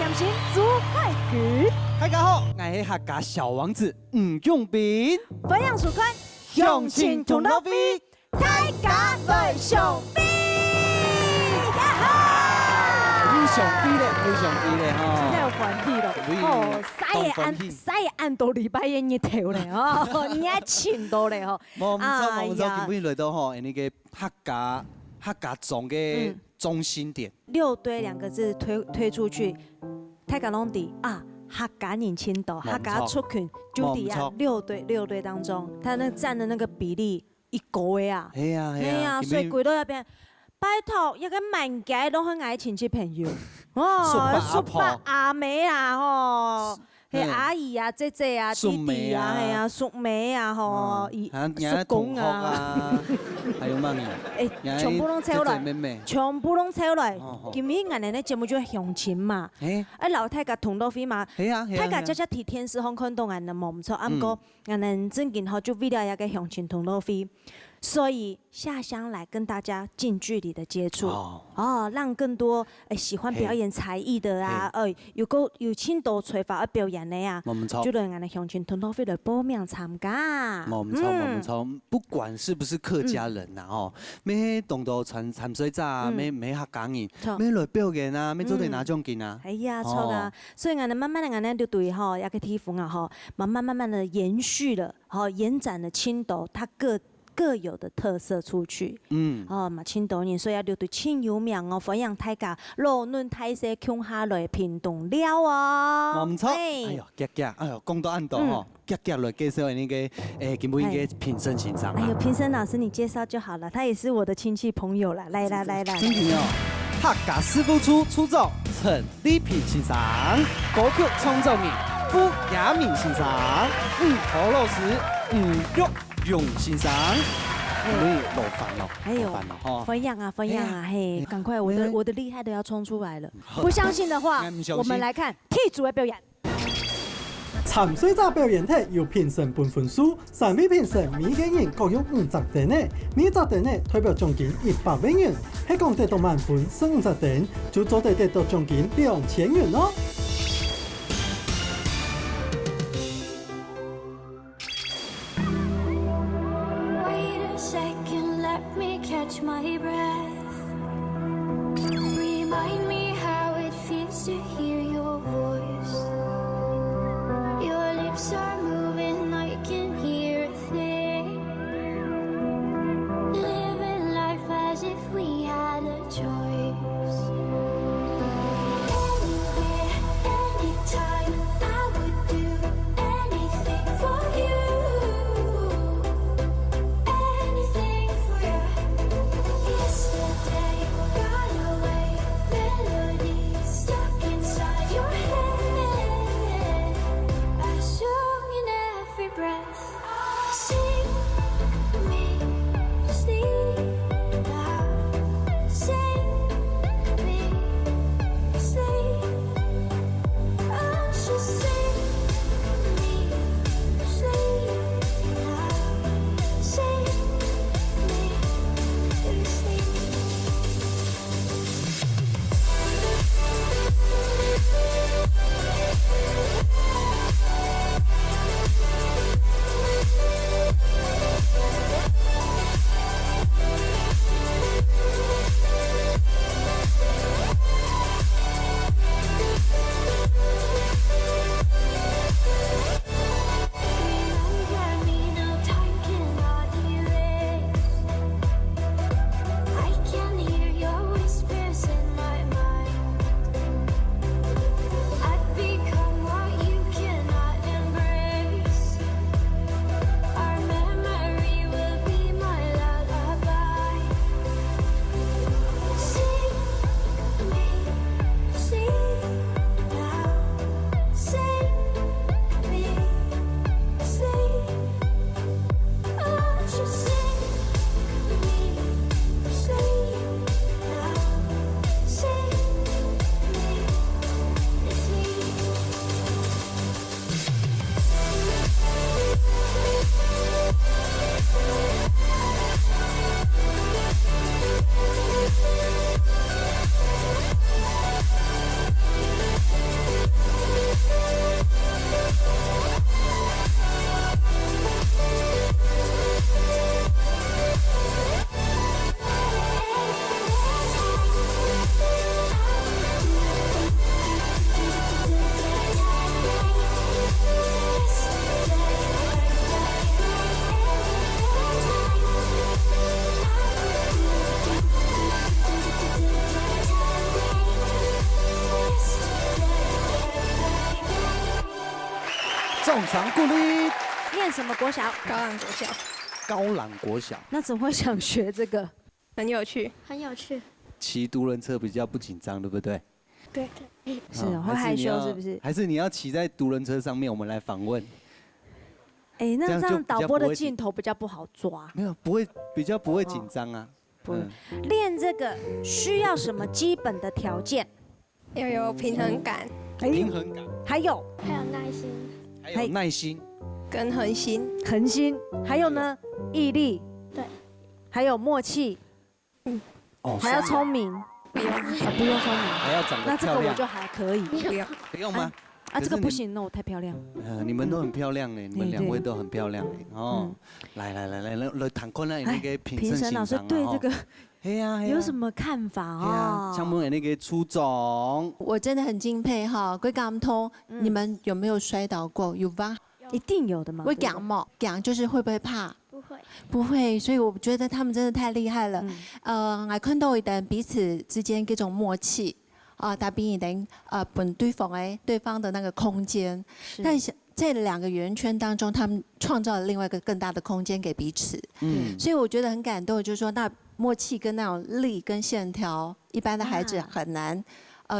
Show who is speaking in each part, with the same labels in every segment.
Speaker 1: 点心煮快鱼，
Speaker 2: 大家好，我是客家小王子吴永斌，
Speaker 1: 分享薯宽，
Speaker 2: 乡亲同乐飞，
Speaker 1: 大家来上飞，
Speaker 2: 你上飞咧，你上飞咧吼。
Speaker 1: 现在有欢喜了，哦，晒的按到礼拜一日头咧哦，你还请到咧吼。
Speaker 2: 冇唔错，今日来到吼，那个客家庄嘅中心点。
Speaker 1: 六堆两个字推出去，太港拢伫啊。客家人青岛，客家出群就伫啊六堆当中，他那占的那个比例一高的啊。
Speaker 2: 系啊，
Speaker 1: 所以贵到那边，拜托一个满街都很爱亲戚朋友，哦，叔伯阿妹啊吼。嘿，阿姨啊、姐姐啊、弟弟啊，嘿啊，叔妹啊，吼，
Speaker 2: 叔公啊，还有妈咪，
Speaker 1: 全部拢凑来，全部拢凑来。今日俺哋咧节目就相亲嘛，老太家同乐飞嘛，太家只提天时空看到俺哋冇唔错，啊唔过俺哋真近好就为了一个相亲同乐飞。所以下乡来跟大家近距离的接触，让更多喜欢表演才艺的啊，有青岛吹法而表演的呀，就让俺的乡亲同乐飞来报名参加。
Speaker 2: 冇错，不管是不是客家人呐，哦，咩动到参水仔，咩客家人，咩来表演啊，咩做啲哪种劲啊？
Speaker 1: 哎呀，错啊！所以俺哋慢慢的，俺哋就对哈，一个地方啊哈，慢慢的延续了，延展了青岛它各有的特色出去，嘛青岛人所以要留对青有名哦，分享大家路润泰西乡下来屏东了哦。
Speaker 2: 唔错，哎呦，讲到按度吼，来介绍那个今日应该评审欣赏。
Speaker 1: 哎呦，评审老师你介绍就好了，他也是我的亲戚朋友了，来。
Speaker 2: 真平哦，客家师傅出走陈丽萍欣赏，歌曲创作人傅雅敏欣赏，何老师用欣赏，老烦哦，
Speaker 1: 还有分享啊，嘿，赶快，我的厉害的要冲出来了，不相信的话，我们来看替主的表演。
Speaker 3: 参赛者表演体由评审判分数，3位评审每个人各有50点呢，每10点呢代表奖金100万元，系讲得到满分50点，就做得到奖金2000元哦。
Speaker 4: Catch my breath. Remind me how it feels to hear your voice. Your lips are moving, I can hear a thing. Living life as if we had a choice. Anywhere, anytime, I would do anything for you. Yesterday got away, melody stuck inside.
Speaker 2: 赏鼓励。
Speaker 1: 念什么国小？
Speaker 5: 高朗国小。
Speaker 2: 高朗国小。
Speaker 1: 那怎么会想学这个？
Speaker 5: 很有趣，
Speaker 4: 很有趣。
Speaker 2: 骑独轮车比较不紧张，对不对？
Speaker 5: 对。
Speaker 1: 是哦，会害羞是不是？
Speaker 2: 还是你要骑在独轮车上面，我们来访问。
Speaker 1: 哎，那这样导播的镜头比较不好抓。
Speaker 2: 没有，不会，比较不会紧张啊。
Speaker 1: 练这个需要什么基本的条件？
Speaker 5: 要有平衡感，
Speaker 2: 平衡感，
Speaker 1: 还有
Speaker 4: 耐心，
Speaker 2: 还有耐心
Speaker 5: 跟恒心，
Speaker 1: 还有呢，毅力，
Speaker 4: 对，
Speaker 1: 还有默契，还要聪明，不用聪明，
Speaker 2: 还要长得漂亮。
Speaker 1: 那这个我就还可以，
Speaker 2: 不用吗？
Speaker 1: 啊，这个不行，那我太漂亮。
Speaker 2: 你们都很漂亮呢，你们2位都很漂亮哦。来，谈看那个评审老师
Speaker 1: 对这个。有什
Speaker 2: 么
Speaker 1: 么看法啊？
Speaker 2: 像我们那个初总，
Speaker 6: 我真的很敬佩哈，龟港通，你们有没有摔倒过？有吧？
Speaker 1: 一定有的嘛。
Speaker 6: 会讲吗？讲就是会不会怕？
Speaker 4: 不会，
Speaker 6: 所以我觉得他们真的太厉害了。我看到一点彼此之间各种默契大比一点本对方的那个空间，但是在2个圆圈当中，他们创造了另外一个更大的空间给彼此。所以我觉得很感动，就是说那默契跟那种力跟线条，一般的孩子很难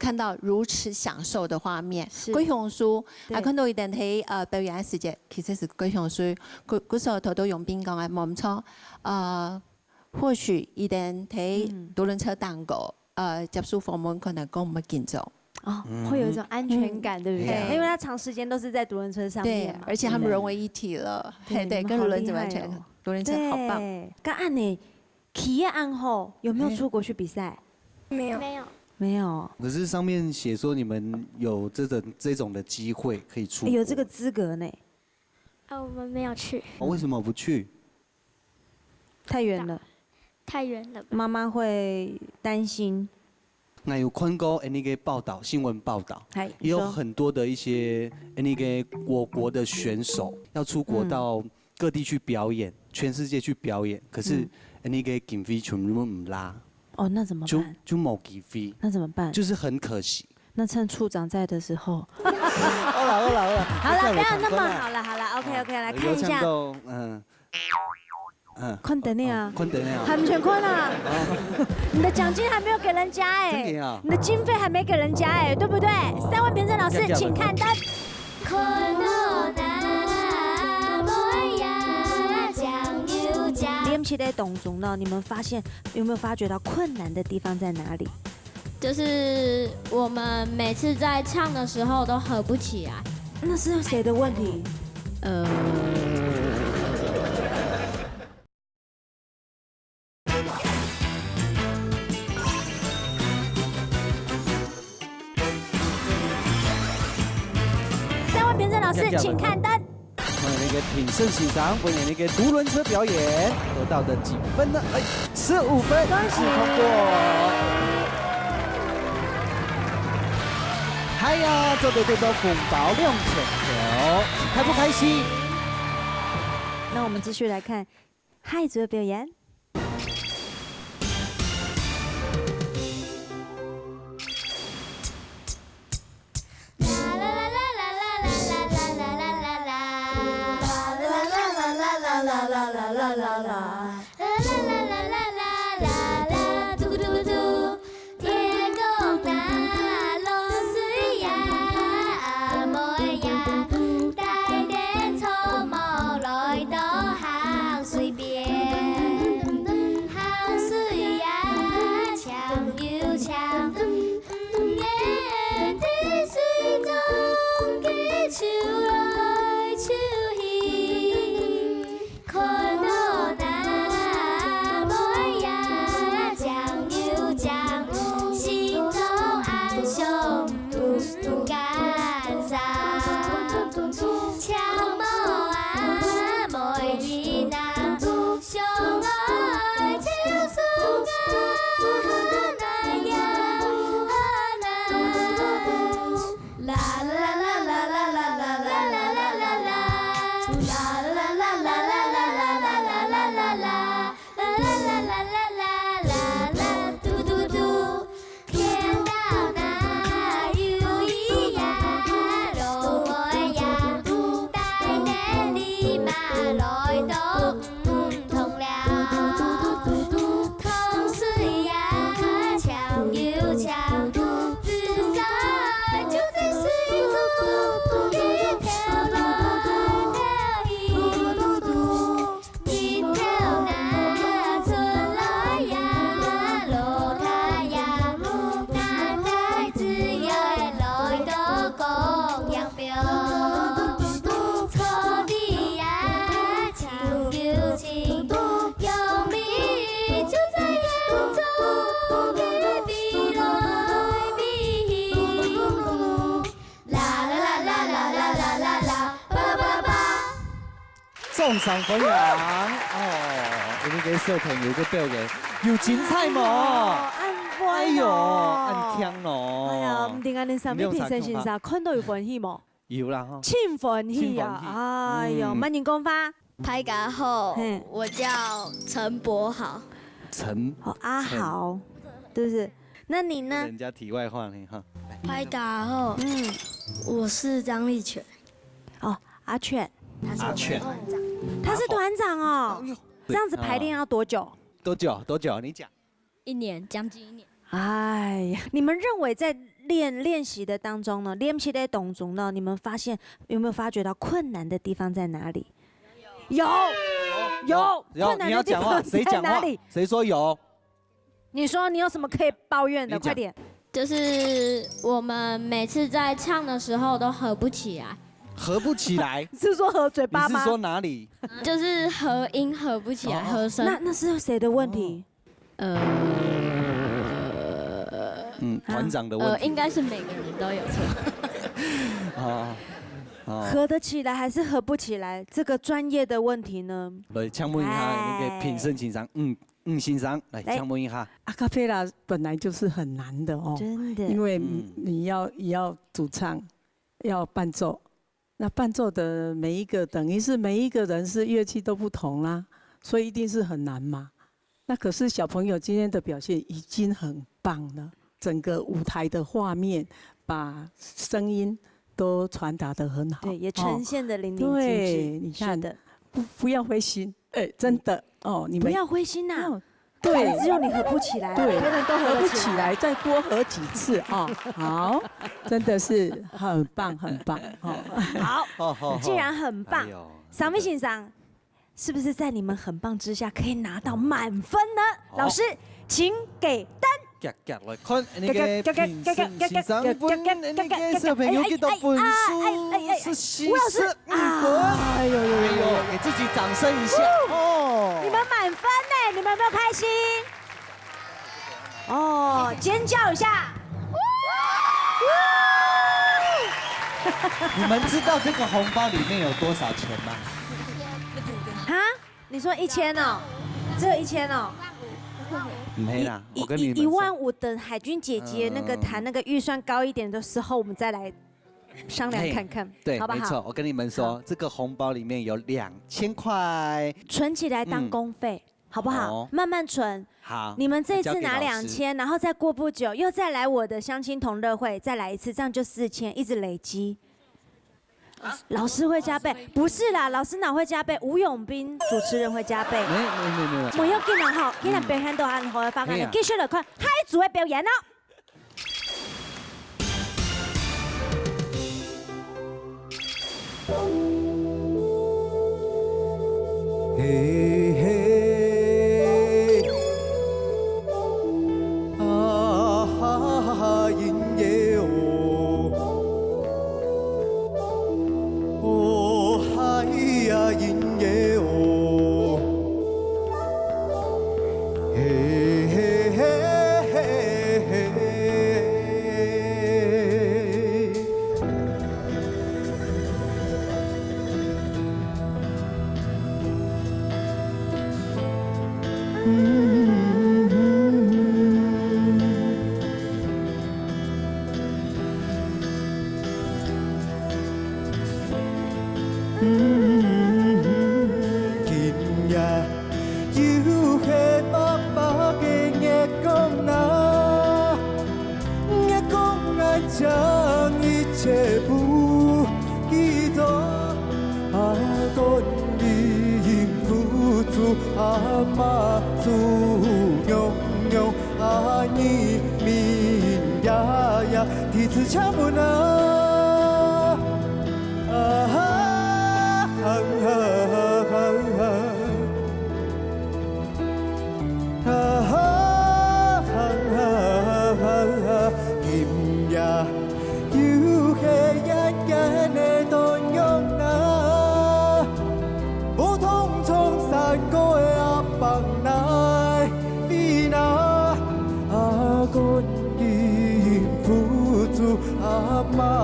Speaker 6: 看到如此享受的画面。龜雄書看到一定喺表演時節，其實是龜雄書嗰時候頭都用邊講嘅冇錯。或許一定喺獨輪車蛋糕接觸訪問可能跟我們見咗。
Speaker 1: 會有一種安全感，對不對？因為他長時間都是在獨輪車上面嘛。
Speaker 6: 而且他們融為一體了，對，跟輪子完全，獨輪車好棒。
Speaker 1: 咁按你企業案後有沒有出國去比賽？沒有。
Speaker 2: 可是上面寫說你們有這種的機會可以出國，
Speaker 1: 有這個資格呢。
Speaker 4: 我們沒有去。
Speaker 2: 為什麼不去？
Speaker 1: 太遠了。媽媽會擔心。
Speaker 2: 那有看過那個報道，新聞報道，也有很多的一些那個我國的選手要出國到各地去表演，全世界去表演，可是那個經費全部唔拉。
Speaker 1: 那怎麼辦？
Speaker 2: 就冇經費。
Speaker 1: 那怎麼辦？
Speaker 2: 就是很可惜。
Speaker 1: 那趁處長在的時候。
Speaker 2: 好了，
Speaker 1: 不要那麼好了 ，OK， 來看一下。坤等你啊！還沒全坤啊！你的獎金還沒有給人家哎，你的經費還沒給人家哎，對不對？3位評審老師，請看燈。練起來動作呢？你們有沒有發覺到困難的地方在哪裡？
Speaker 7: 就是我們每次在唱的時候都合不起來。
Speaker 1: 那是誰的問題？老師，請看燈。
Speaker 2: 歡迎那個評審欣賞，歡迎那個獨輪車表演得到的幾分呢？15分，恭喜通過。嗨呀，這隊隊都紅包2千球，開不開心？
Speaker 1: 那我們繼續來看嗨組的表演。
Speaker 2: 送上分洋哦，你们嘅小朋友嘅表演有精彩嘛？哎呦，按强咯！
Speaker 1: 哎呀，唔定安尼上面评审先生看到有欢喜冇？
Speaker 2: 有啦哈，
Speaker 1: 真欢喜啊！哎呦，慢点讲法。
Speaker 7: 拍嘎后，我叫陈柏豪。
Speaker 1: 阿豪，对不对？那你呢？
Speaker 2: 人家题外话呢哈。
Speaker 7: 拍打后，我是张立全。
Speaker 1: 哦，阿全，
Speaker 2: 阿全，
Speaker 1: 他是团长哦。这样子排练要多久？
Speaker 2: 多久？你讲。
Speaker 7: 1年，将近1年。
Speaker 1: 哎呀，你们认为在练习的当中呢，练习的当中呢，你们有没有发觉到困难的地方在哪里？有，困难的地方在哪里？
Speaker 2: 谁说有？
Speaker 1: 你说你有什么可以抱怨的？快点。
Speaker 7: 就是我们每次在唱的时候都合不起来。
Speaker 2: 合不起来？
Speaker 1: 是说合嘴巴吗？
Speaker 2: 你是说哪里？
Speaker 7: 就是合音合不起来，合声。
Speaker 1: 那是谁的问题？
Speaker 2: 团长的问题。
Speaker 7: 应该是每个人都有错。
Speaker 1: 合得起来还是合不起来？这个专业的问题呢？
Speaker 2: 来，请问一下那个评审先生，先生，来，请问一下。
Speaker 8: 阿卡贝拉本来就是很难的哦，
Speaker 1: 真的，
Speaker 8: 因为你要主唱，要伴奏，那伴奏的每一个等于是每一个人是乐器都不同啦，所以一定是很难嘛。那可是小朋友今天的表现已经很棒了，整个舞台的画面把声音都传达得很好，
Speaker 1: 对，也呈现的淋漓尽致。
Speaker 8: 对，你看的，不要灰心，真的哦，你们
Speaker 1: 不要灰心呐。
Speaker 8: 对，
Speaker 1: 只有你合不起来，
Speaker 8: 对，
Speaker 1: 别人都合
Speaker 8: 不起来，再多合几次啊！好，真的是很棒，很棒
Speaker 1: 好，既然很棒，三位先生，是不是在你们很棒之下可以拿到满分呢？老师，请给单。
Speaker 2: 来看那个评审先生问那个小朋友几多分数？是45分。哎呦，给自己掌声一下哦！
Speaker 1: 你们满分呢，你们有没有开心？哦，尖叫一下！
Speaker 2: 你们知道这个红包里面有多少钱吗？
Speaker 1: 啊？你说1000哦？只有1000哦？
Speaker 2: 没啦，我跟你们
Speaker 1: 15000的海军姐姐那个谈那个预算高一点的时候，我们再来商量看看，
Speaker 2: 对，
Speaker 1: 好不好？
Speaker 2: 没错，我跟你们说，这个红包里面有2000块，
Speaker 1: 存起来当公费，好不好？慢慢存。
Speaker 2: 好，
Speaker 1: 你们这次拿2000，然后再过不久又再来我的相亲同乐会，再来一次，这样就4000，一直累积。老师会加倍，不是啦，老师哪会加倍？吴永斌主持人会加倍。
Speaker 2: 没有。
Speaker 1: 我要给人好，给人表现都很好的发展，继续来看海组的表演哦。
Speaker 9: 嘿嘿，啊哈音乐哦，哦嗨呀音乐哦，嘿嘿嘿嘿嘿。妈。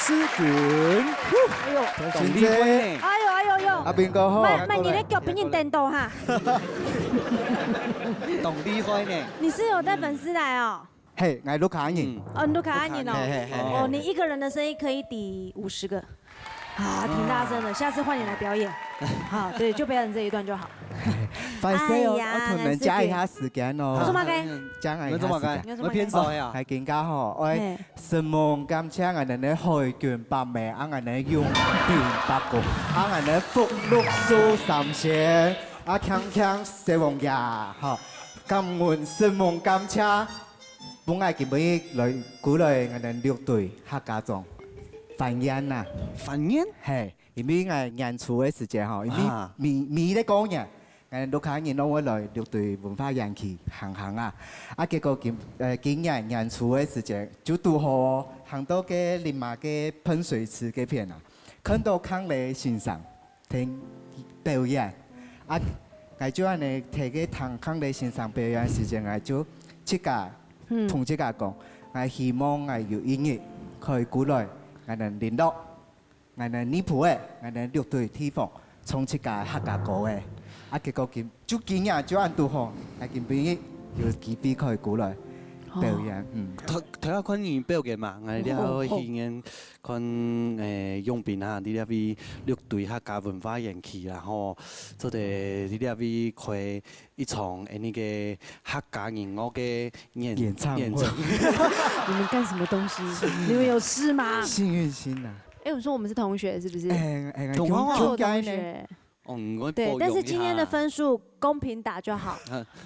Speaker 2: 思群，哎呦，
Speaker 9: 动力花呢？阿斌哥好，
Speaker 1: 慢你的脚比你颠倒哈。
Speaker 2: 动力花呢？
Speaker 1: 你是有带粉丝来哦？
Speaker 9: 嘿，我卢卡人。
Speaker 1: 哦，卢卡安妮哦。哦，你一个人的声音可以抵50个。好，挺大声的，下次换你来表演。好，对，就表演这一段就好。
Speaker 9: 反正我同人加一下時間咯。
Speaker 1: 我做乜嘅？
Speaker 9: 加一下時間。
Speaker 2: 我偏手呀。
Speaker 9: 係更加好，我神夢感謝我哋嘅開卷百名，我哋用變百個，我哋福祿壽三千，啊強強四王爺，嚇，感恩神夢感謝，本來基本來鼓勵我哋6隊客家莊。繁衍呐，
Speaker 2: 繁衍，
Speaker 9: 嘿，因為我演出嘅時間吼，因為咪咧講嘢，我陸客人攞我來6隊文化園區行啊，啊結果今年演出嘅時間就拄好行到嘅林馬嘅噴水池嘅片啊，看到康麗欣賞聽表演，啊，我就安尼睇個聽康麗欣賞表演時間，我就即個同即個講，我希望我有音樂可以鼓勵。我哋領導，我哋尼普嘅，我哋6隊地方從這個客家歌嘅，啊結果就今年就按拄好，啊今邊有機會可以過來表演，
Speaker 2: 睇下看你表演嘛，我哋了去演看用品啊，你了位6隊客家文化園區啦吼，做啲你了位開一場那個客家音樂嘅演唱會。
Speaker 1: 你們幹什麼東西？你們有事嗎？
Speaker 9: 幸運星啊！
Speaker 1: 哎，我說我們是同學，是不是？
Speaker 9: 同
Speaker 1: 學。對，但是今天的分數公平打就好。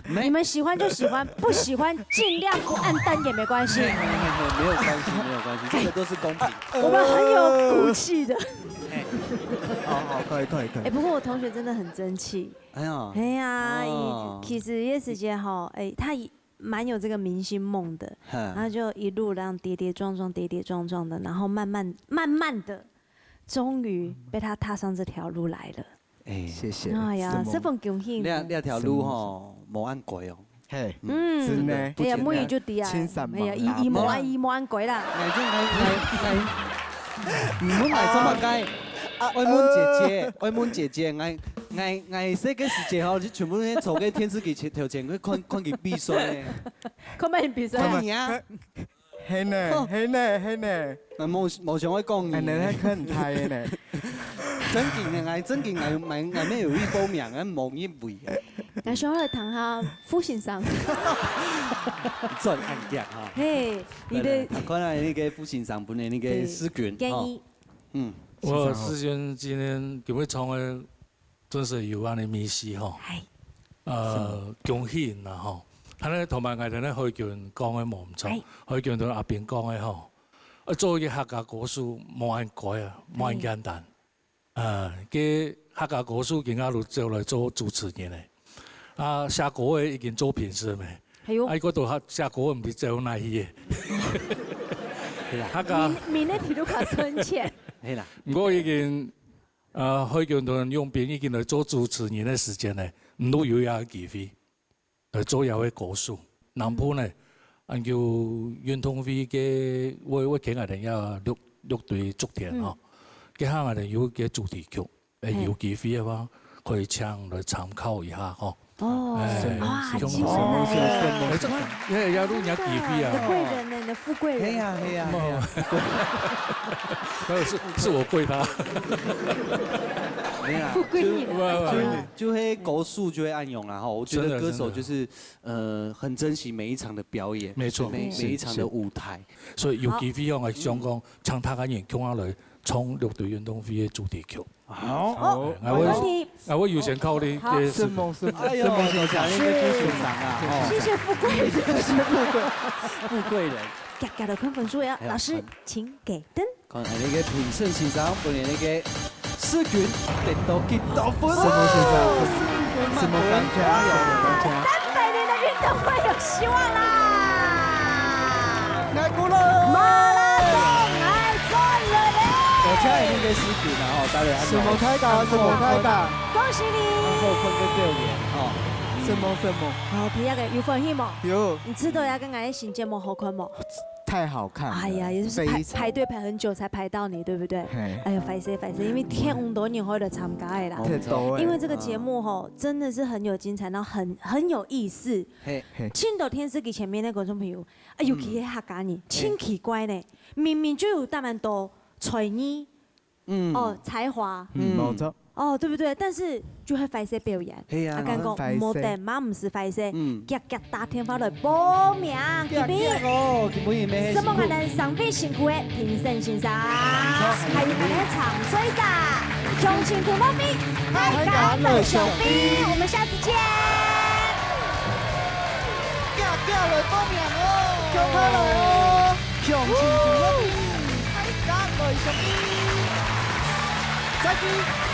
Speaker 1: 你們喜歡就喜歡，不喜歡盡量不按燈也沒關係。
Speaker 2: 沒有關係，沒有關係，這個都是公平。
Speaker 1: 我們很有骨氣的。
Speaker 9: 好，可以。
Speaker 1: 哎，不過我同學真的很爭氣。哎呀，其實葉時傑哈，哎，他蠻有這個明星夢的，然後就一路這樣跌跌撞撞的，然後慢慢的，終於被他踏上這條路來了。
Speaker 9: 哎，謝謝。
Speaker 1: 哎呀，十分恭喜！
Speaker 2: 呢條路吼冇按軌哦。
Speaker 9: 係，真的。
Speaker 1: 哎呀，每日就跌啊！哎呀，伊冇按軌啦。
Speaker 2: 唔好嚟這麼解。愛問姐姐，我這個時間吼，就全部坐喺電視機頭前去看佢比賽。
Speaker 1: 看咩比賽？
Speaker 2: 看你啊！
Speaker 9: 係呢。
Speaker 2: 冇想我講
Speaker 9: 你。你看睇呢？
Speaker 2: 真勁啊！我咩有一報名啊，冇一位啊。
Speaker 1: 我想來談下副先生。
Speaker 2: 真暗點哈。
Speaker 1: 嘿，你的。
Speaker 2: 看來那個副先生本來那個思權。
Speaker 1: 建議。
Speaker 10: 我思權今年佢會唱嘅，真是有安尼迷思吼。恭喜啦吼！睇咧同埋我哋咧可以叫人講嘅冇唔錯，可以叫到阿邊講嘅吼。做嘅客家歌手冇人改啊，冇人簡單。嘅客家歌手而家都就來做主持人咧。寫歌嘅已經做評審未？係喎。喺嗰度寫歌唔知做哪啲嘢。客家。
Speaker 1: 你那題都卡存錢。
Speaker 2: 係啦。
Speaker 10: 我已經可以叫到人用邊已經來做主持人嘅時間咧，唔都有也機會來做有嘅歌手。南部咧，按叫運動會嘅，我傾下哋有6隊足田吼。嘅下我哋有嘅主題曲，有機會嘅話可以唱來參考一下吼。
Speaker 1: 哇，機會
Speaker 10: 因為有人家機會啊。
Speaker 1: 你的貴人呢？你的富貴人。
Speaker 2: 係啊。
Speaker 10: 是我貴他。
Speaker 1: 富貴你。
Speaker 2: 就會歌數就會按用啦哈。我覺得歌手就是很珍惜每一場的表演，
Speaker 10: 沒錯，
Speaker 2: 每一場的舞台。
Speaker 10: 所以有機會我想講唱他嘅演曲下來。唱6隊運動會嘅主題曲。
Speaker 1: 好，
Speaker 10: 我優先靠你。
Speaker 9: 是夢先生，
Speaker 2: 謝
Speaker 1: 謝富貴人，
Speaker 2: 富貴人。
Speaker 1: 夾到坤分數呀，老師請給燈。
Speaker 2: 看那個評審先生，本年那個思權得到幾多分？
Speaker 9: 是夢先生，是夢感謝
Speaker 1: 300年的運動會有希望啦！
Speaker 9: 愛國了。
Speaker 2: 我請你嘅思權啊，吼，帶嚟安。
Speaker 9: 是夢太大，
Speaker 1: 恭喜你！
Speaker 2: 後坤嘅表演，吼，
Speaker 9: 是夢。
Speaker 1: 好，第一個有歡喜冇？
Speaker 9: 有。
Speaker 1: 你知道要跟我哋新節目好看冇？
Speaker 9: 太好看了。
Speaker 1: 哎呀，也是排队排很久才排到你，对不对？哎呀，歹势，因为天多年后的参加的啦。因为这个节目吼真的是很有精彩，然后很有意思。青岛天师给前面那观众朋友，尤其是客家人，真奇怪呢，明明就有那么多才艺，才华，
Speaker 9: 冇错。
Speaker 1: 对不对？但是就係快些表演，阿間講冇得嘛，唔是快些，夾打電話來報名，記邊？什麼可能上飛辛苦嘅評審先生，還有我哋長水仔，雄心土木飛，太感樂雄飛，我們下次見。夾來報名哦，強開來哦，雄心土木飛，太感樂雄飛，再見。